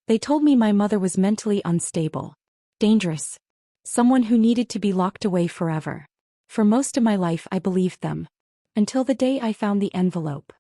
They told me my mother was mentally unstable, dangerous, someone who needed to be locked away forever. For most of my life I believed them. Until the day I found the envelope.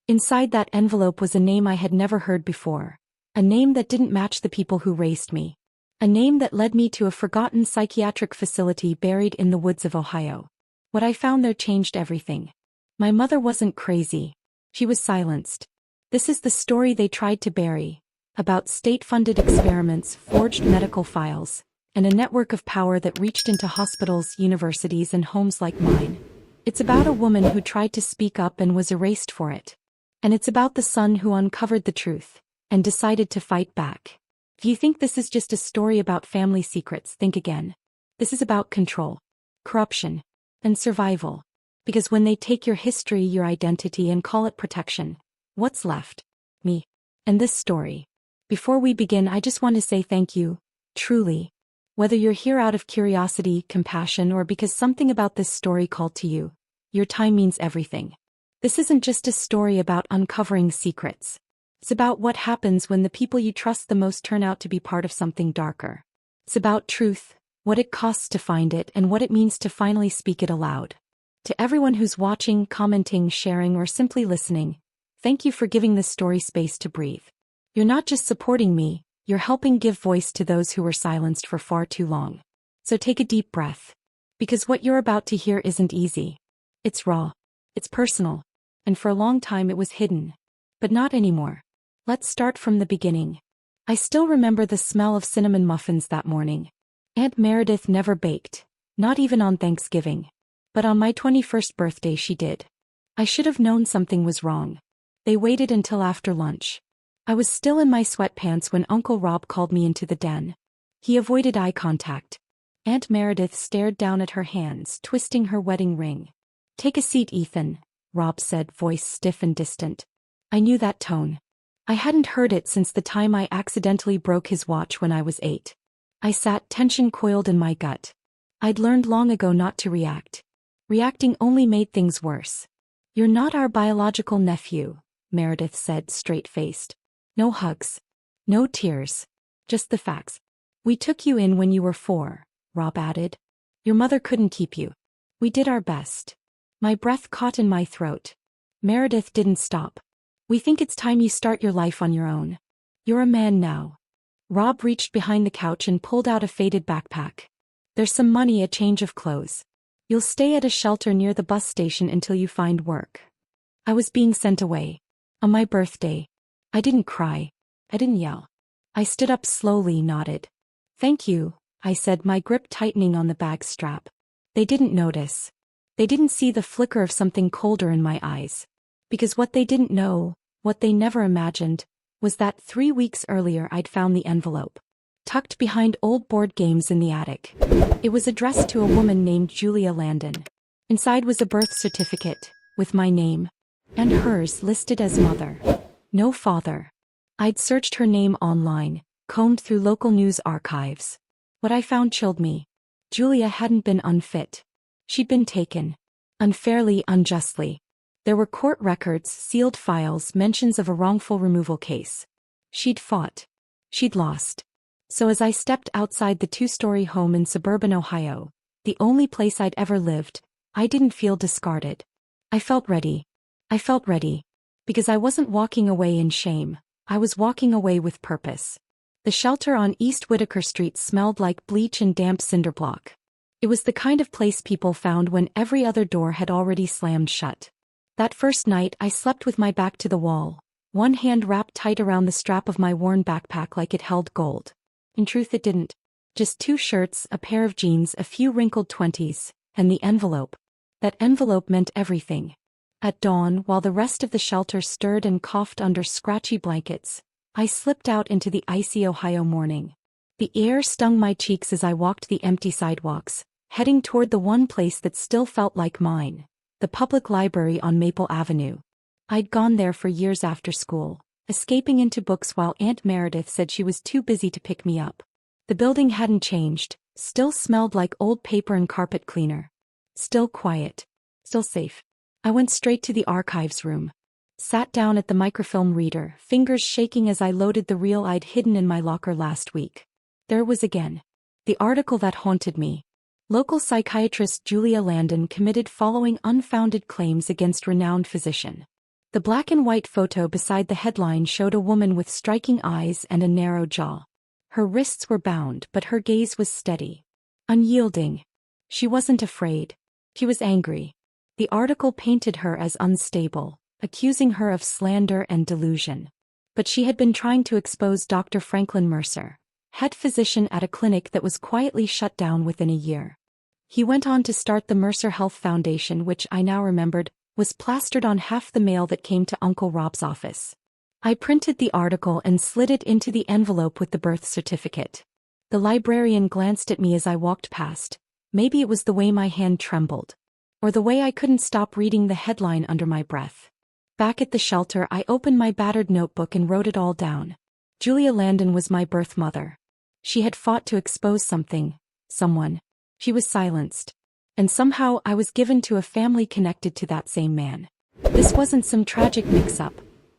Inside that envelope was a name I had never heard before. A name that didn't match the people who raised me. A name that led me to a forgotten psychiatric facility buried in the woods of Ohio. What I found there changed everything. My mother wasn't crazy. She was silenced. This is the story they tried to bury. About state-funded experiments, forged medical files, and a network of power that reached into hospitals, universities, and homes like mine. It's about a woman who tried to speak up and was erased for it. And it's about the son who uncovered the truth and decided to fight back. If you think this is just a story about family secrets, think again. This is about control, corruption, and survival. Because when they take your history, your identity, and call it protection, what's left? Me. And this story. Before we begin, I just want to say thank you, truly. Whether you're here out of curiosity, compassion, or because something about this story called to you, your time means everything. This isn't just a story about uncovering secrets. It's about what happens when the people you trust the most turn out to be part of something darker. It's about truth, what it costs to find it, and what it means to finally speak it aloud. To everyone who's watching, commenting, sharing, or simply listening, thank you for giving this story space to breathe. You're not just supporting me, you're helping give voice to those who were silenced for far too long. So take a deep breath. Because what you're about to hear isn't easy. It's raw. It's personal. And for a long time it was hidden. But not anymore. Let's start from the beginning. I still remember the smell of cinnamon muffins that morning. Aunt Meredith never baked, not even on Thanksgiving. But on my 21st birthday she did. I should have known something was wrong. They waited until after lunch. I was still in my sweatpants when Uncle Rob called me into the den. He avoided eye contact. Aunt Meredith stared down at her hands, twisting her wedding ring. "Take a seat, Ethan," Rob said, voice stiff and distant. I knew that tone. I hadn't heard it since the time I accidentally broke his watch when I was 8. I sat, tension coiled in my gut. I'd learned long ago not to react. Reacting only made things worse. "You're not our biological nephew," Meredith said, straight-faced. "No hugs. No tears. Just the facts. We took you in when you were 4, Rob added. Your mother couldn't keep you. We did our best." My breath caught in my throat. Meredith didn't stop. "We think it's time you start your life on your own. You're a man now." Rob reached behind the couch and pulled out a faded backpack. "There's some money, a change of clothes. You'll stay at a shelter near the bus station until you find work." I was being sent away. On my birthday. I didn't cry. I didn't yell. I stood up slowly, nodded. "Thank you," I said, my grip tightening on the bag strap. They didn't notice. They didn't see the flicker of something colder in my eyes. Because what they didn't know, what they never imagined, was that 3 weeks earlier I'd found the envelope. Tucked behind old board games in the attic. It was addressed to a woman named Julia Landon. Inside was a birth certificate, with my name. And hers listed as mother. No father. I'd searched her name online, combed through local news archives. What I found chilled me. Julia hadn't been unfit. She'd been taken. Unfairly, unjustly. There were court records, sealed files, mentions of a wrongful removal case. She'd fought. She'd lost. So as I stepped outside the 2-story home in suburban Ohio, the only place I'd ever lived, I didn't feel discarded. I felt ready. I felt ready. Because I wasn't walking away in shame, I was walking away with purpose. The shelter on East Whitaker Street smelled like bleach and damp cinder block. It was the kind of place people found when every other door had already slammed shut. That first night I slept with my back to the wall, one hand wrapped tight around the strap of my worn backpack like it held gold. In truth it didn't. Just 2 shirts, a pair of jeans, a few wrinkled 20s, and the envelope. That envelope meant everything. At dawn, while the rest of the shelter stirred and coughed under scratchy blankets, I slipped out into the icy Ohio morning. The air stung my cheeks as I walked the empty sidewalks, heading toward the one place that still felt like mine, the public library on Maple Avenue. I'd gone there for years after school, escaping into books while Aunt Meredith said she was too busy to pick me up. The building hadn't changed, still smelled like old paper and carpet cleaner. Still quiet. Still safe. I went straight to the archives room. Sat down at the microfilm reader, fingers shaking as I loaded the reel I'd hidden in my locker last week. There it was again. The article that haunted me. Local psychiatrist Julia Landon committed following unfounded claims against renowned physician. The black and white photo beside the headline showed a woman with striking eyes and a narrow jaw. Her wrists were bound, but her gaze was steady. Unyielding. She wasn't afraid. She was angry. The article painted her as unstable, accusing her of slander and delusion. But she had been trying to expose Dr. Franklin Mercer, head physician at a clinic that was quietly shut down within a year. He went on to start the Mercer Health Foundation, which I now remembered was plastered on half the mail that came to Uncle Rob's office. I printed the article and slid it into the envelope with the birth certificate. The librarian glanced at me as I walked past. Maybe it was the way my hand trembled, or the way I couldn't stop reading the headline under my breath. Back at the shelter, I opened my battered notebook and wrote it all down. Julia Landon was my birth mother. She had fought to expose someone. She was silenced. And somehow I was given to a family connected to that same man. This wasn't some tragic mix-up.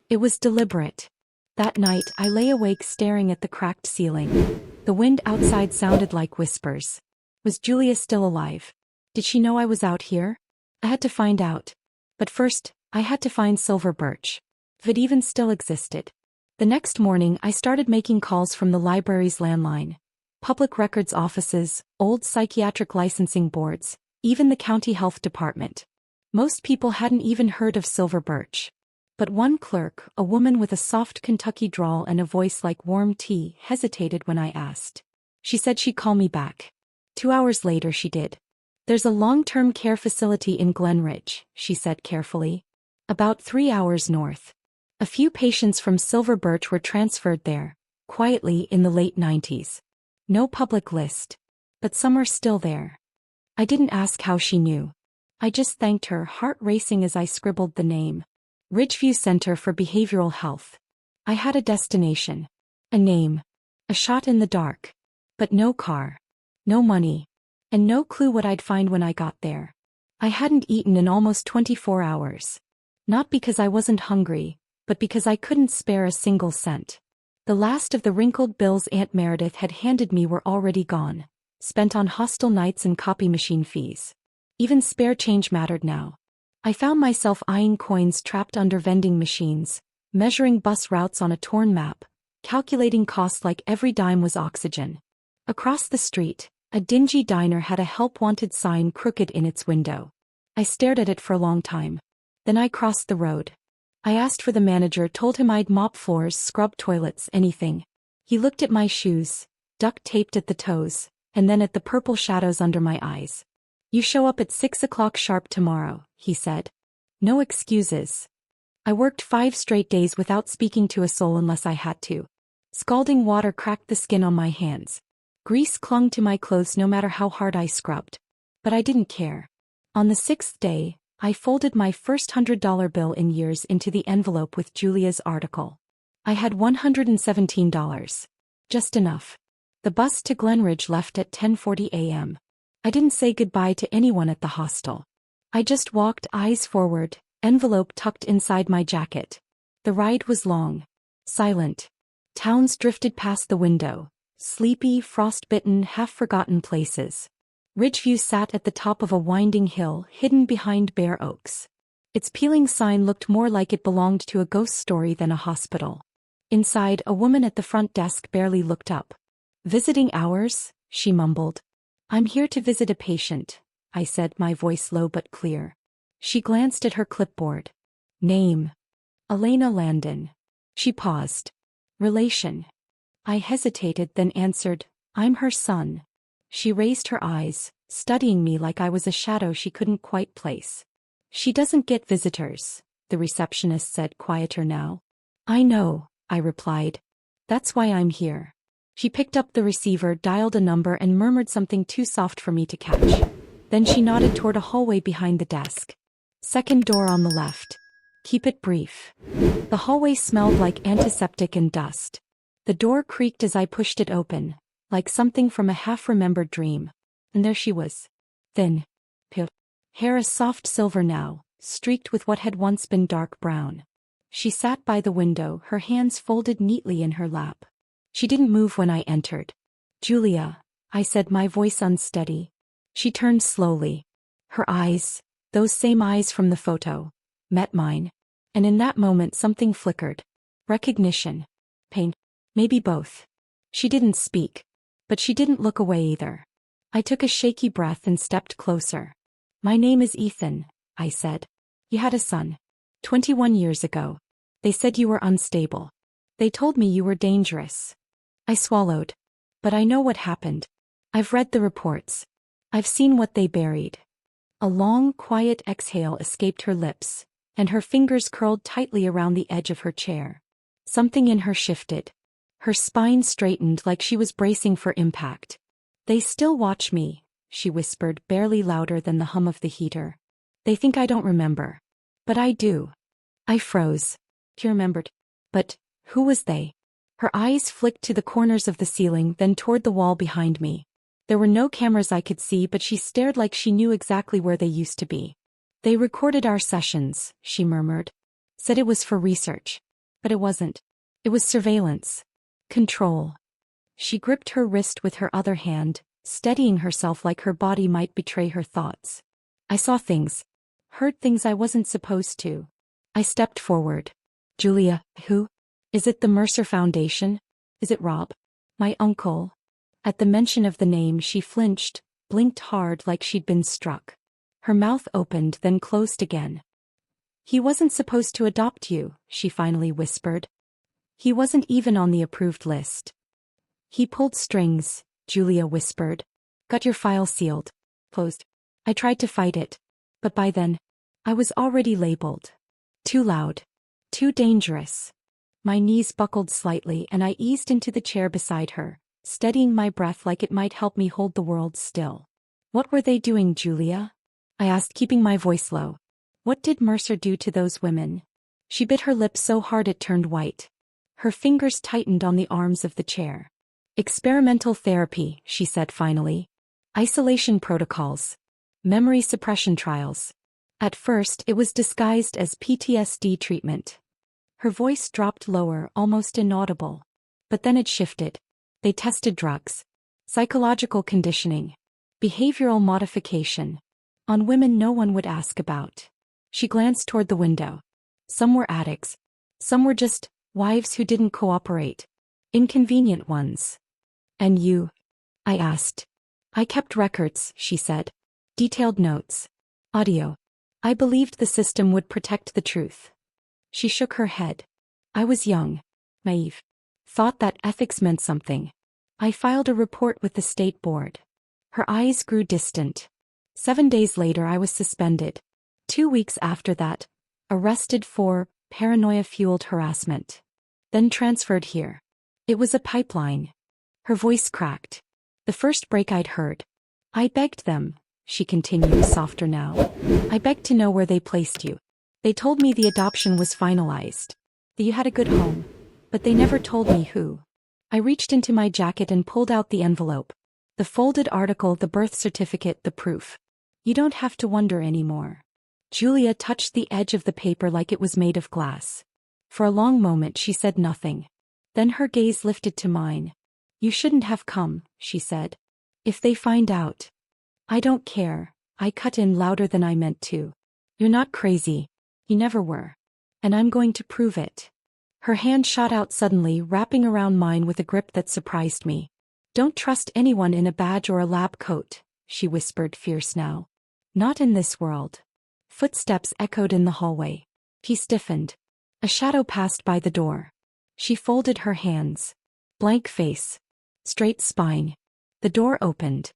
It was deliberate. That night, I lay awake staring at the cracked ceiling. The wind outside sounded like whispers. Was Julia still alive? Did she know I was out here? I had to find out. But first, I had to find Silver Birch. If it even still existed. The next morning, I started making calls from the library's landline, public records offices, old psychiatric licensing boards, even the county health department. Most people hadn't even heard of Silver Birch. But one clerk, a woman with a soft Kentucky drawl and a voice like warm tea, hesitated when I asked. She said she'd call me back. 2 hours later she did. There's a long-term care facility in Glenridge, she said carefully. About 3 hours north. A few patients from Silver Birch were transferred there, quietly in the late 90s. No public list. But some are still there. I didn't ask how she knew. I just thanked her, heart racing as I scribbled the name. Ridgeview Center for Behavioral Health. I had a destination. A name. A shot in the dark. But no car. No money. And no clue what I'd find when I got there. I hadn't eaten in almost 24 hours. Not because I wasn't hungry, but because I couldn't spare a single cent. The last of the wrinkled bills Aunt Meredith had handed me were already gone, spent on hostel nights and copy machine fees. Even spare change mattered now. I found myself eyeing coins trapped under vending machines, measuring bus routes on a torn map, calculating costs like every dime was oxygen. Across the street, a dingy diner had a help-wanted sign crooked in its window. I stared at it for a long time. Then I crossed the road. I asked for the manager, told him I'd mop floors, scrub toilets, anything. He looked at my shoes, duct-taped at the toes, and then at the purple shadows under my eyes. You show up at 6 o'clock sharp tomorrow, he said. No excuses. I worked 5 straight days without speaking to a soul unless I had to. Scalding water cracked the skin on my hands. Grease clung to my clothes no matter how hard I scrubbed. But I didn't care. On the 6th day, I folded my first $100 bill in years into the envelope with Julia's article. I had $117. Just enough. The bus to Glenridge left at 10:40 a.m. I didn't say goodbye to anyone at the hostel. I just walked, eyes forward, envelope tucked inside my jacket. The ride was long. Silent. Towns drifted past the window. Sleepy, frost-bitten, half-forgotten places. Ridgeview sat at the top of a winding hill, hidden behind bare oaks. Its peeling sign looked more like it belonged to a ghost story than a hospital. Inside, a woman at the front desk barely looked up. "Visiting hours?" she mumbled. "I'm here to visit a patient," I said, my voice low but clear. She glanced at her clipboard. "Name? Elena Landon." She paused. "Relation?" I hesitated, then answered, "I'm her son." She raised her eyes, studying me like I was a shadow she couldn't quite place. "She doesn't get visitors," the receptionist said, quieter now. "I know," I replied. "That's why I'm here." She picked up the receiver, dialed a number, and murmured something too soft for me to catch. Then she nodded toward a hallway behind the desk. "Second door on the left. Keep it brief." The hallway smelled like antiseptic and dust. The door creaked as I pushed it open, like something from a half-remembered dream. And there she was. Thin. Pale. Hair a soft silver now, streaked with what had once been dark brown. She sat by the window, her hands folded neatly in her lap. She didn't move when I entered. "Julia," I said, my voice unsteady. She turned slowly. Her eyes, those same eyes from the photo, met mine. And in that moment something flickered. Recognition. Pain. Maybe both. She didn't speak. But she didn't look away either. I took a shaky breath and stepped closer. "My name is Ethan," I said. "You had a son. 21 years ago. They said you were unstable. They told me you were dangerous." I swallowed. "But I know what happened. I've read the reports. I've seen what they buried." A long, quiet exhale escaped her lips, and her fingers curled tightly around the edge of her chair. Something in her shifted. Her spine straightened like she was bracing for impact. "They still watch me," she whispered, barely louder than the hum of the heater. "They think I don't remember. But I do." I froze. She remembered. But who was they? Her eyes flicked to the corners of the ceiling, then toward the wall behind me. There were no cameras I could see, but she stared like she knew exactly where they used to be. "They recorded our sessions," she murmured. "Said it was for research. But it wasn't. It was surveillance. Control." She gripped her wrist with her other hand, steadying herself like her body might betray her thoughts. "I saw things. Heard things I wasn't supposed to." I stepped forward. "Julia, who? Is it the Mercer Foundation? Is it Rob? My uncle?" At the mention of the name she flinched, blinked hard like she'd been struck. Her mouth opened then closed again. "He wasn't supposed to adopt you," she finally whispered. "He wasn't even on the approved list." "He pulled strings," Julia whispered. "Got your file sealed. Closed. I tried to fight it. But by then, I was already labeled. Too loud. Too dangerous." My knees buckled slightly and I eased into the chair beside her, steadying my breath like it might help me hold the world still. "What were they doing, Julia?" I asked, keeping my voice low. "What did Mercer do to those women?" She bit her lip so hard it turned white. Her fingers tightened on the arms of the chair. "Experimental therapy," she said finally. "Isolation protocols. Memory suppression trials. At first it was disguised as PTSD treatment." Her voice dropped lower, almost inaudible. But then it shifted. "They tested drugs. Psychological conditioning. Behavioral modification. On women no one would ask about." She glanced toward the window. "Some were addicts. Some were just wives who didn't cooperate. Inconvenient ones." "And you?" I asked. "I kept records," she said. "Detailed notes. Audio. I believed the system would protect the truth." She shook her head. "I was young. Naive. Thought that ethics meant something. I filed a report with the state board." Her eyes grew distant. 7 days later I was suspended. 2 weeks after that, arrested for paranoia-fueled harassment. Then transferred here. It was a pipeline. Her voice cracked. "The first break I'd heard. I begged them," she continued, softer now. "I begged to know where they placed you. They told me the adoption was finalized. That you had a good home. But they never told me who." I reached into my jacket and pulled out the envelope. The folded article, the birth certificate, the proof. "You don't have to wonder anymore." Julia touched the edge of the paper like it was made of glass. For a long moment she said nothing. Then her gaze lifted to mine. "You shouldn't have come," she said. "If they find out." "I don't care," I cut in louder than I meant to. "You're not crazy. You never were. And I'm going to prove it." Her hand shot out suddenly, wrapping around mine with a grip that surprised me. "Don't trust anyone in a badge or a lab coat," she whispered, fierce now. "Not in this world." Footsteps echoed in the hallway. He stiffened. A shadow passed by the door. She folded her hands. Blank face. Straight spine. The door opened.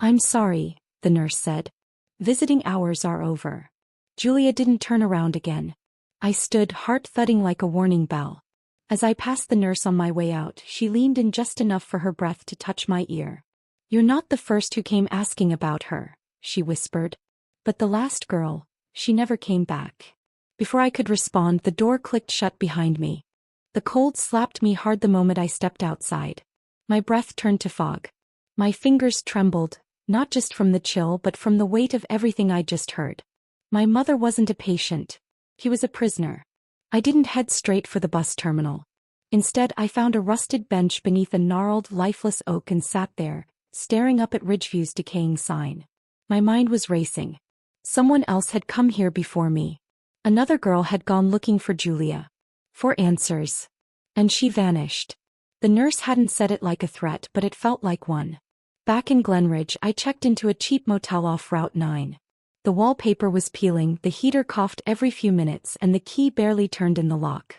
"I'm sorry," the nurse said. "Visiting hours are over." Julia didn't turn around again. I stood, heart thudding like a warning bell. As I passed the nurse on my way out, she leaned in just enough for her breath to touch my ear. "You're not the first who came asking about her," she whispered. "But the last girl, she never came back." Before I could respond, the door clicked shut behind me. The cold slapped me hard the moment I stepped outside. My breath turned to fog. My fingers trembled, not just from the chill but from the weight of everything I'd just heard. My mother wasn't a patient. She was a prisoner. I didn't head straight for the bus terminal. Instead, I found a rusted bench beneath a gnarled, lifeless oak and sat there, staring up at Ridgeview's decaying sign. My mind was racing. Someone else had come here before me. Another girl had gone looking for Julia. For answers. And she vanished. The nurse hadn't said it like a threat, but it felt like one. Back in Glenridge, I checked into a cheap motel off Route 9. The wallpaper was peeling, the heater coughed every few minutes, and the key barely turned in the lock.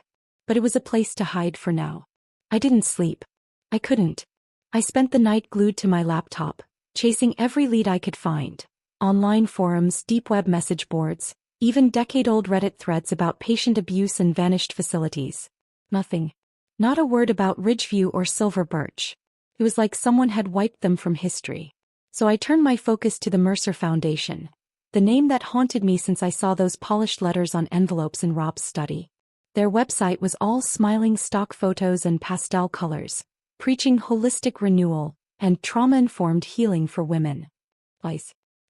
But it was a place to hide for now. I didn't sleep. I couldn't. I spent the night glued to my laptop, chasing every lead I could find. Online forums, deep web message boards, even decade-old Reddit threads about patient abuse and vanished facilities. Nothing. Not a word about Ridgeview or Silver Birch. It was like someone had wiped them from history. So I turned my focus to the Mercer Foundation, the name that haunted me since I saw those polished letters on envelopes in Rob's study. Their website was all smiling stock photos and pastel colors, preaching holistic renewal and trauma-informed healing for women.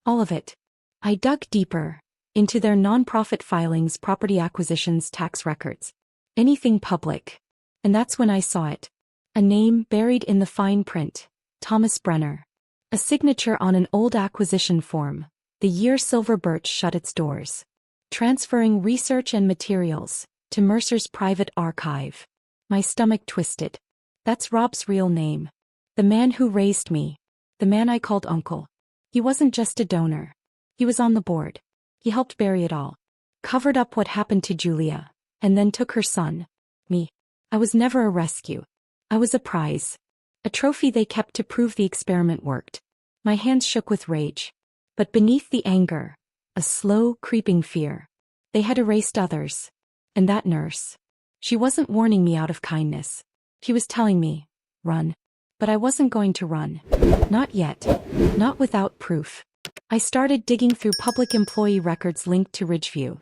All of it. I dug deeper into their nonprofit filings, property acquisitions, tax records. Anything public. And that's when I saw it. A name buried in the fine print. Thomas Brenner. A signature on an old acquisition form. The year Silver Birch shut its doors. Transferring research and materials to Mercer's private archive. My stomach twisted. That's Rob's real name. The man who raised me. The man I called uncle. He wasn't just a donor. He was on the board. He helped bury it all. Covered up what happened to Julia. And then took her son. Me. I was never a rescue. I was a prize. A trophy they kept to prove the experiment worked. My hands shook with rage. But beneath the anger, a slow, creeping fear. They had erased others. And that nurse. She wasn't warning me out of kindness. She was telling me, run. But I wasn't going to run. Not yet. Not without proof. I started digging through public employee records linked to Ridgeview.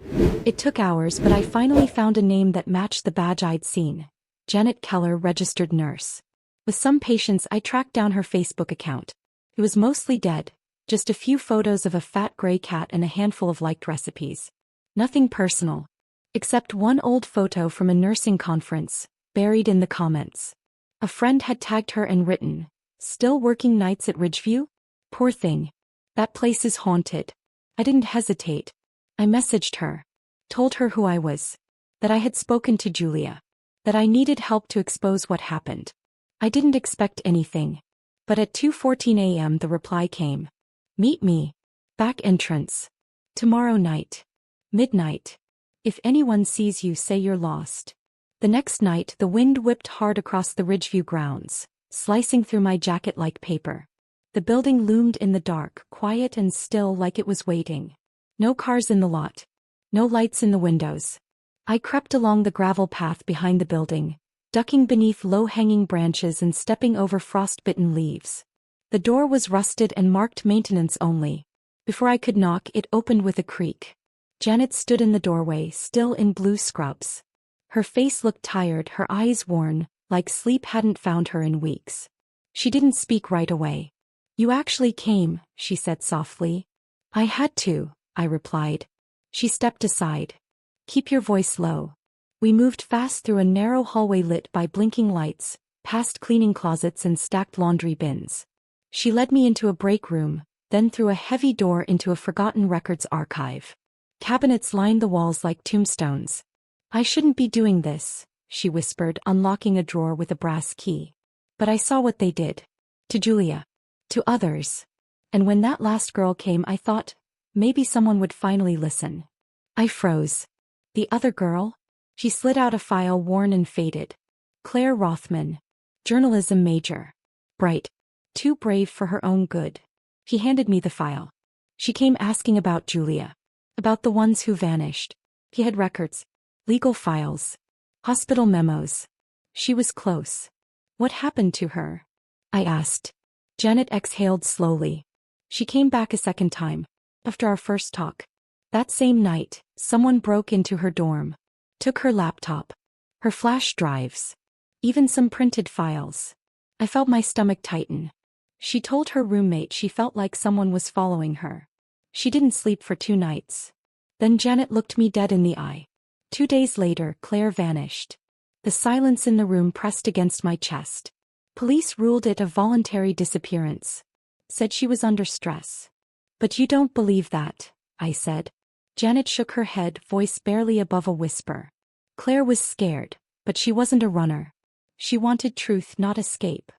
It took hours, but I finally found a name that matched the badge I'd seen. Janet Keller, registered nurse. With some patience, I tracked down her Facebook account. It was mostly dead. Just a few photos of a fat gray cat and a handful of liked recipes. Nothing personal. Except one old photo from a nursing conference, buried in the comments. A friend had tagged her and written, "Still working nights at Ridgeview? Poor thing. That place is haunted." I didn't hesitate. I messaged her. Told her who I was. That I had spoken to Julia. That I needed help to expose what happened. I didn't expect anything. But at 2:14 a.m. the reply came. "Meet me. Back entrance. Tomorrow night. Midnight. If anyone sees you, say you're lost." The next night, the wind whipped hard across the Ridgeview grounds, slicing through my jacket like paper. The building loomed in the dark, quiet and still, like it was waiting. No cars in the lot. No lights in the windows. I crept along the gravel path behind the building, ducking beneath low-hanging branches and stepping over frost-bitten leaves. The door was rusted and marked maintenance only. Before I could knock, it opened with a creak. Janet stood in the doorway, still in blue scrubs. Her face looked tired, her eyes worn, like sleep hadn't found her in weeks. She didn't speak right away. "You actually came," she said softly. "I had to," I replied. She stepped aside. "Keep your voice low." We moved fast through a narrow hallway lit by blinking lights, past cleaning closets and stacked laundry bins. She led me into a break room, then through a heavy door into a forgotten records archive. Cabinets lined the walls like tombstones. "I shouldn't be doing this," she whispered, unlocking a drawer with a brass key. But I saw what they did. To Julia. To others. And when that last girl came, I thought, maybe someone would finally listen. I froze. The other girl? She slid out a file, worn and faded. Claire Rothman. Journalism major. Bright. Too brave for her own good. She handed me the file. She came asking about Julia. About the ones who vanished. He had records. Legal files. Hospital memos. She was close. What happened to her? I asked. Janet exhaled slowly. She came back a second time. After our first talk. That same night, someone broke into her dorm. Took her laptop. Her flash drives. Even some printed files. I felt my stomach tighten. She told her roommate she felt like someone was following her. She didn't sleep for 2 nights. Then Janet looked me dead in the eye. 2 days later, Claire vanished. The silence in the room pressed against my chest. Police ruled it a voluntary disappearance. Said she was under stress. But you don't believe that, I said. Janet shook her head, voice barely above a whisper. Claire was scared, but she wasn't a runner. She wanted truth, not escape.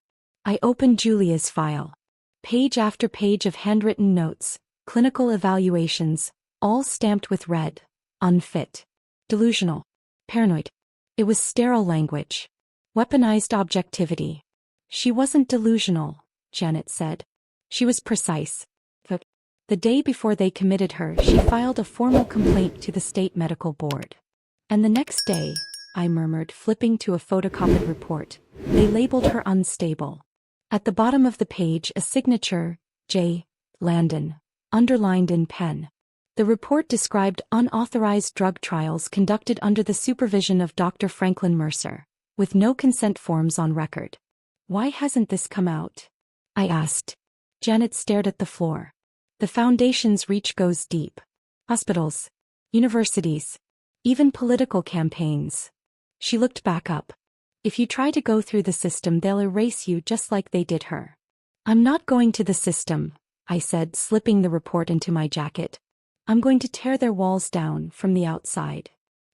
I opened Julia's file. Page after page of handwritten notes, clinical evaluations, all stamped with red, unfit, delusional, paranoid. It was sterile language. Weaponized objectivity. She wasn't delusional, Janet said. She was precise. The day before they committed her, she filed a formal complaint to the state medical board. And the next day, I murmured, flipping to a photocopied report, they labeled her unstable. At the bottom of the page, a signature, J. Landon, underlined in pen. The report described unauthorized drug trials conducted under the supervision of Dr. Franklin Mercer, with no consent forms on record. Why hasn't this come out? I asked. Janet stared at the floor. The Foundation's reach goes deep. Hospitals, universities, even political campaigns. She looked back up. If you try to go through the system, they'll erase you just like they did her. I'm not going to the system, I said, slipping the report into my jacket. I'm going to tear their walls down from the outside.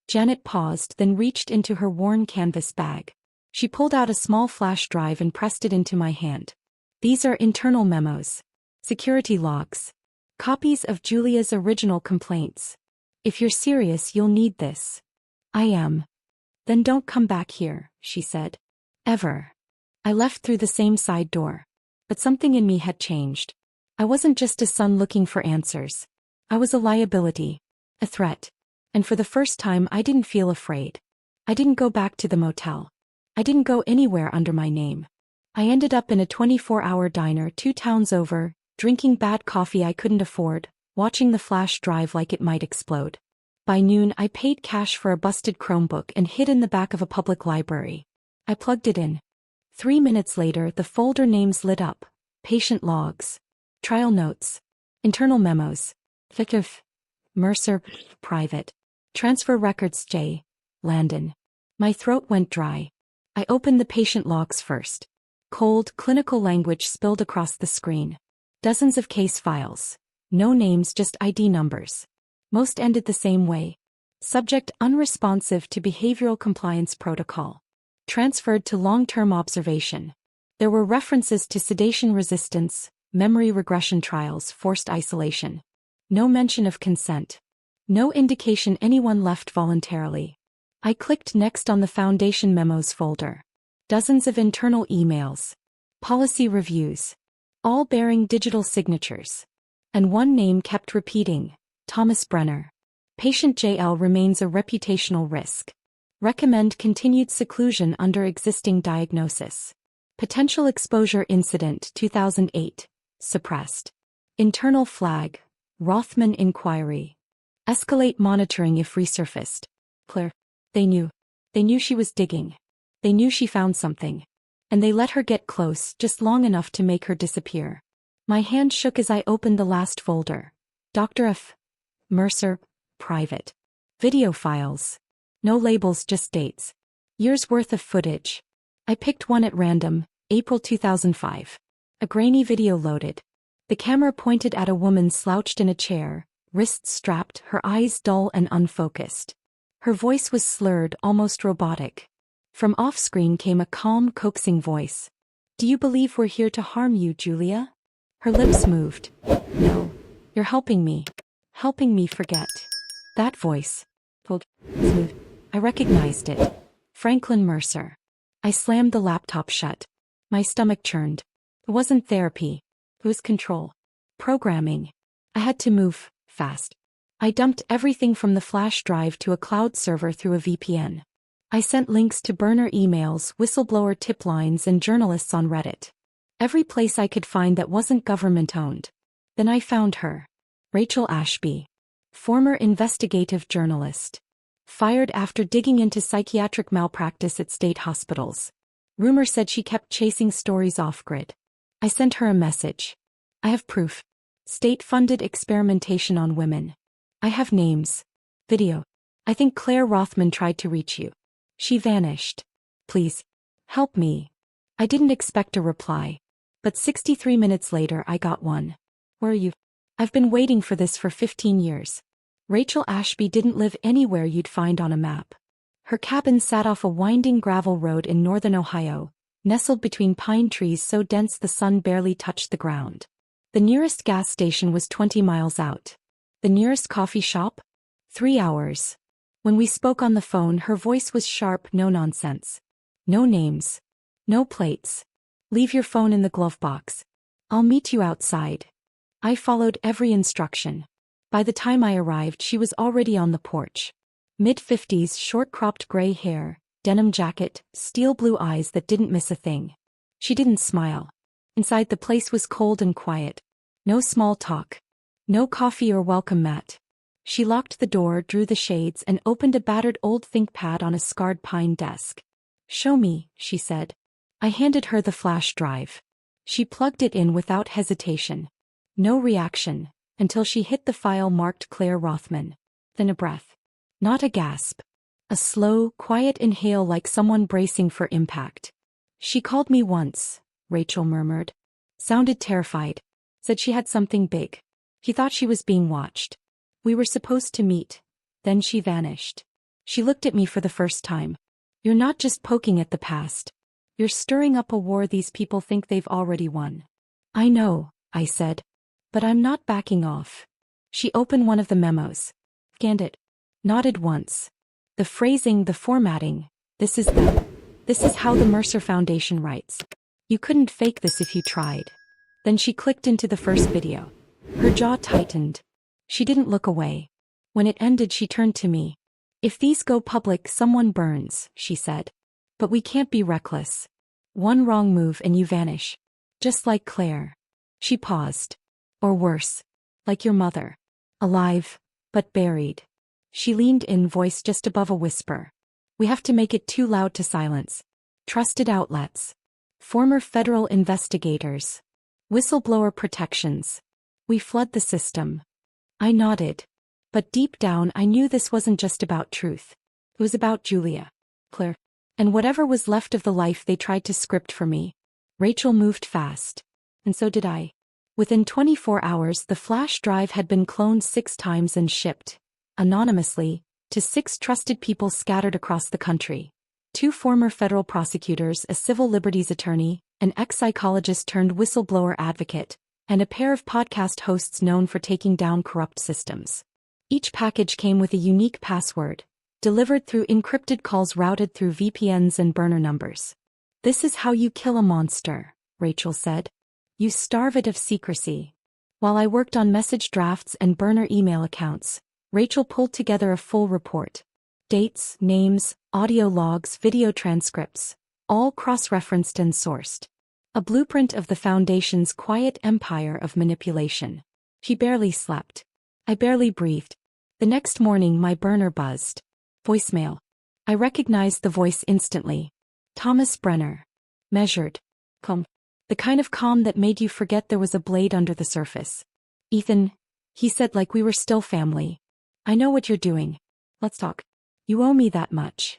Janet paused, then reached into her worn canvas bag. She pulled out a small flash drive and pressed it into my hand. These are internal memos. Security logs. Copies of Julia's original complaints. If you're serious, you'll need this. I am. Then don't come back here, she said. Ever. I left through the same side door. But something in me had changed. I wasn't just a son looking for answers. I was a liability. A threat. And for the first time, I didn't feel afraid. I didn't go back to the motel. I didn't go anywhere under my name. I ended up in a 24-hour diner 2 towns over, drinking bad coffee I couldn't afford, watching the flash drive like it might explode. By noon, I paid cash for a busted Chromebook and hid in the back of a public library. I plugged it in. 3 minutes later, the folder names lit up. Patient logs. Trial notes. Internal memos. Fictive. Mercer. Private. Transfer records. J. Landon. My throat went dry. I opened the patient logs first. Cold, clinical language spilled across the screen. Dozens of case files. No names, just ID numbers. Most ended the same way. Subject unresponsive to behavioral compliance protocol. Transferred to long-term observation. There were references to sedation resistance, memory regression trials, forced isolation. No mention of consent. No indication anyone left voluntarily. I clicked next on the Foundation memos folder. Dozens of internal emails. Policy reviews. All bearing digital signatures. And one name kept repeating, Thomas Brenner. Patient JL remains a reputational risk. Recommend continued seclusion under existing diagnosis. Potential exposure incident 2008. Suppressed. Internal flag. Rothman inquiry. Escalate monitoring if resurfaced. Claire. They knew. They knew she was digging. They knew she found something. And they let her get close, just long enough to make her disappear. My hand shook as I opened the last folder. Dr. F. Mercer. Private. Video files. No labels, just dates. Years worth of footage. I picked one at random, April 2005. A grainy video loaded. The camera pointed at a woman slouched in a chair, wrists strapped, her eyes dull and unfocused. Her voice was slurred, almost robotic. From off-screen came a calm, coaxing voice. Do you believe we're here to harm you, Julia? Her lips moved. No. You're helping me. Helping me forget. That voice. Pulled. Smooth. I recognized it. Franklin Mercer. I slammed the laptop shut. My stomach churned. It wasn't therapy. It was control. Programming. I had to move, fast. I dumped everything from the flash drive to a cloud server through a VPN. I sent links to burner emails, whistleblower tip lines, and journalists on Reddit. Every place I could find that wasn't government-owned. Then I found her. Rachel Ashby. Former investigative journalist. Fired after digging into psychiatric malpractice at state hospitals. Rumor said she kept chasing stories off-grid. I sent her a message. I have proof. State-funded experimentation on women. I have names. Video. I think Claire Rothman tried to reach you. She vanished. Please. Help me. I didn't expect a reply. But 63 minutes later I got one. Where are you? I've been waiting for this for 15 years. Rachel Ashby didn't live anywhere you'd find on a map. Her cabin sat off a winding gravel road in northern Ohio, nestled between pine trees so dense the sun barely touched the ground. The nearest gas station was 20 miles out. The nearest coffee shop? 3 hours. When we spoke on the phone, her voice was sharp, no nonsense. No names. No plates. Leave your phone in the glove box. I'll meet you outside. I followed every instruction. By the time I arrived, she was already on the porch. Mid-50s, short-cropped gray hair, denim jacket, steel blue eyes that didn't miss a thing. She didn't smile. Inside, the place was cold and quiet. No small talk. No coffee or welcome mat. She locked the door, drew the shades, and opened a battered old ThinkPad on a scarred pine desk. "Show me," she said. I handed her the flash drive. She plugged it in without hesitation. No reaction, until she hit the file marked Claire Rothman. Then a breath. Not a gasp. A slow, quiet inhale like someone bracing for impact. "She called me once," Rachel murmured. Sounded terrified. Said she had something big. He thought she was being watched. We were supposed to meet. Then she vanished. She looked at me for the first time. "You're not just poking at the past. You're stirring up a war these people think they've already won." "I know," I said. "But I'm not backing off." She opened one of the memos. Scanned it. Nodded once. The phrasing, the formatting. This is them. This is how the Mercer Foundation writes. You couldn't fake this if you tried. Then she clicked into the first video. Her jaw tightened. She didn't look away. When it ended, she turned to me. "If these go public, someone burns," she said. "But we can't be reckless. One wrong move and you vanish. Just like Claire." She paused. "Or worse. Like your mother. Alive, but buried." She leaned in, voice just above a whisper. "We have to make it too loud to silence. Trusted outlets. Former federal investigators. Whistleblower protections. We flood the system." I nodded. But deep down I knew this wasn't just about truth. It was about Julia. Claire. And whatever was left of the life they tried to script for me. Rachel moved fast. And so did I. Within 24 hours the flash drive had been cloned 6 times and shipped, anonymously, to 6 trusted people scattered across the country. 2 former federal prosecutors, a civil liberties attorney, an ex-psychologist turned whistleblower advocate, and a pair of podcast hosts known for taking down corrupt systems. Each package came with a unique password, delivered through encrypted calls routed through VPNs and burner numbers. "This is how you kill a monster," Rachel said. "You starve it of secrecy." While I worked on message drafts and burner email accounts, Rachel pulled together a full report. Dates, names, audio logs, video transcripts, all cross-referenced and sourced. A blueprint of the Foundation's quiet empire of manipulation. She barely slept. I barely breathed. The next morning my burner buzzed. Voicemail. I recognized the voice instantly. Thomas Brenner. Measured. Calm. The kind of calm that made you forget there was a blade under the surface. "Ethan," he said like we were still family. "I know what you're doing. Let's talk. You owe me that much."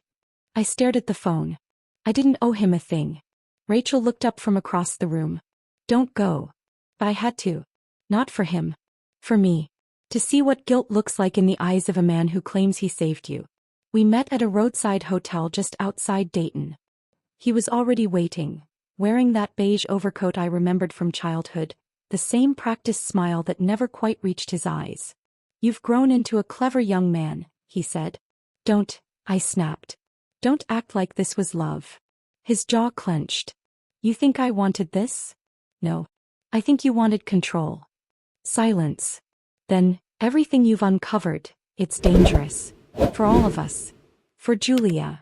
I stared at the phone. I didn't owe him a thing. Rachel looked up from across the room. "Don't go." But I had to. Not for him. For me. To see what guilt looks like in the eyes of a man who claims he saved you. We met at a roadside hotel just outside Dayton. He was already waiting, wearing that beige overcoat I remembered from childhood, the same practiced smile that never quite reached his eyes. "You've grown into a clever young man," he said. "Don't," I snapped. "Don't act like this was love." His jaw clenched. "You think I wanted this?" "No. I think you wanted control." Silence. "Then, everything you've uncovered, it's dangerous. For all of us. For Julia."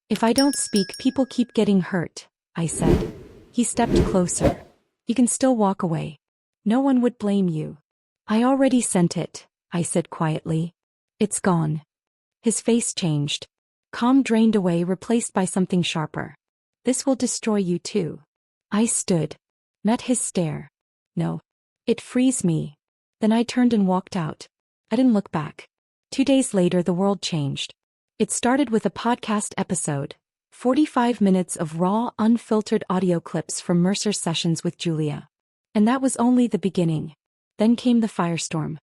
"If I don't speak, people keep getting hurt," I said. He stepped closer. "You can still walk away. No one would blame you." "I already sent it," I said quietly. "It's gone." His face changed. Calm drained away, replaced by something sharper. "This will destroy you too." I stood. Met his stare. "No. It frees me." Then I turned and walked out. I didn't look back. 2 days later, the world changed. It started with a podcast episode, 45 minutes of raw, unfiltered audio clips from Mercer's sessions with Julia. And that was only the beginning. Then came the firestorm.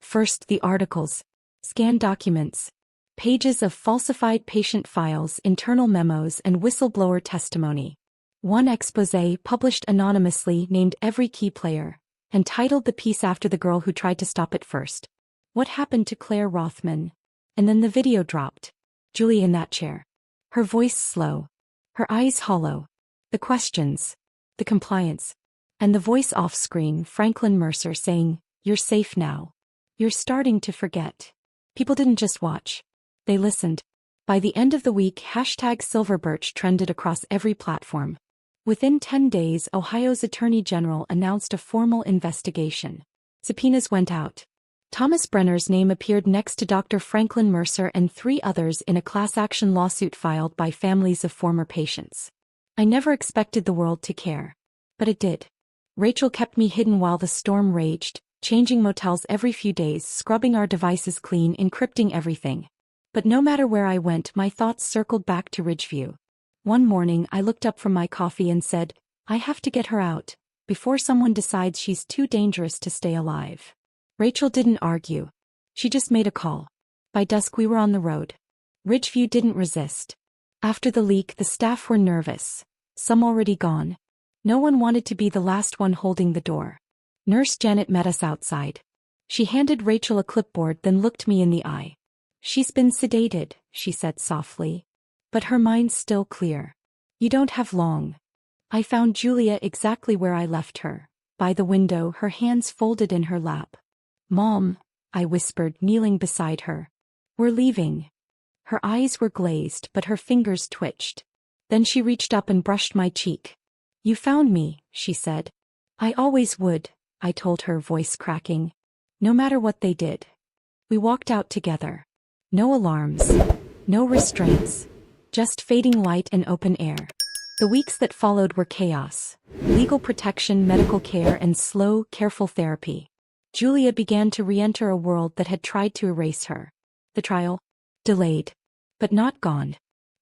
First, the articles, scanned documents, pages of falsified patient files, internal memos, and whistleblower testimony. One exposé published anonymously named every key player, and titled the piece after the girl who tried to stop it first. What happened to Claire Rothman? And then the video dropped. Julia in that chair. Her voice slow. Her eyes hollow. The questions. The compliance. And the voice off-screen, Franklin Mercer saying, "You're safe now. You're starting to forget." People didn't just watch. They listened. By the end of the week, #SilverBirch trended across every platform. Within 10 days, Ohio's Attorney General announced a formal investigation. Subpoenas went out. Thomas Brenner's name appeared next to Dr. Franklin Mercer and 3 others in a class-action lawsuit filed by families of former patients. I never expected the world to care. But it did. Rachel kept me hidden while the storm raged, changing motels every few days, scrubbing our devices clean, encrypting everything. But no matter where I went, my thoughts circled back to Ridgeview. One morning, I looked up from my coffee and said, "I have to get her out, before someone decides she's too dangerous to stay alive." Rachel didn't argue. She just made a call. By dusk we were on the road. Ridgeview didn't resist. After the leak, the staff were nervous. Some already gone. No one wanted to be the last one holding the door. Nurse Janet met us outside. She handed Rachel a clipboard, then looked me in the eye. "She's been sedated," she said softly. "But her mind's still clear. You don't have long." I found Julia exactly where I left her, by the window, her hands folded in her lap. "Mom," I whispered, kneeling beside her. "We're leaving." Her eyes were glazed, but her fingers twitched. Then she reached up and brushed my cheek. "You found me," she said. "I always would," I told her, voice cracking. "No matter what they did." We walked out together. No alarms. No restraints. Just fading light and open air. The weeks that followed were chaos. Legal protection, medical care, and slow, careful therapy. Julia began to re-enter a world that had tried to erase her. The trial? Delayed. But not gone.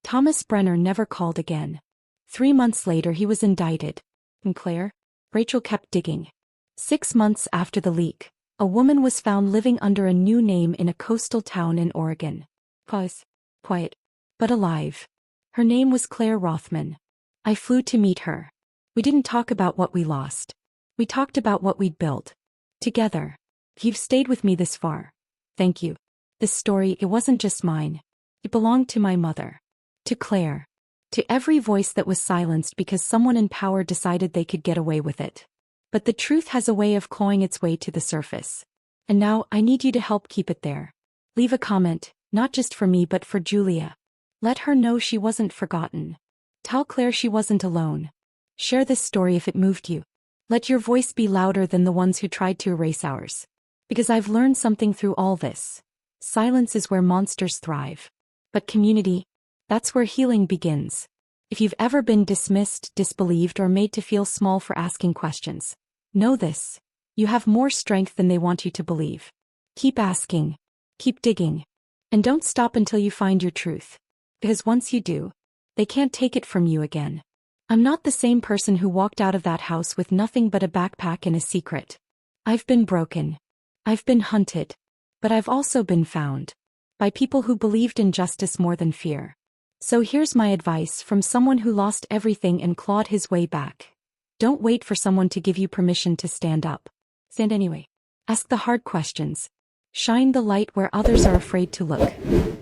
Thomas Brenner never called again. 3 months later he was indicted. And Claire? Rachel kept digging. 6 months after the leak, a woman was found living under a new name in a coastal town in Oregon. Pause. Quiet. But alive. Her name was Claire Rothman. I flew to meet her. We didn't talk about what we lost. We talked about what we'd built. Together. You've stayed with me this far. Thank you. This story, it wasn't just mine. It belonged to my mother. To Claire. To every voice that was silenced because someone in power decided they could get away with it. But the truth has a way of clawing its way to the surface. And now, I need you to help keep it there. Leave a comment, not just for me but for Julia. Let her know she wasn't forgotten. Tell Claire she wasn't alone. Share this story if it moved you. Let your voice be louder than the ones who tried to erase ours. Because I've learned something through all this. Silence is where monsters thrive. But community, that's where healing begins. If you've ever been dismissed, disbelieved, or made to feel small for asking questions, know this. You have more strength than they want you to believe. Keep asking. Keep digging. And don't stop until you find your truth. Because once you do, they can't take it from you again. I'm not the same person who walked out of that house with nothing but a backpack and a secret. I've been broken. I've been hunted. But I've also been found. By people who believed in justice more than fear. So here's my advice from someone who lost everything and clawed his way back. Don't wait for someone to give you permission to stand up. Stand anyway. Ask the hard questions. Shine the light where others are afraid to look.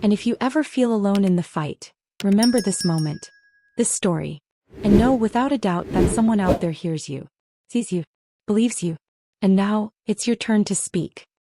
And if you ever feel alone in the fight, remember this moment. This story. And know without a doubt that someone out there hears you, sees you, believes you. And now, it's your turn to speak.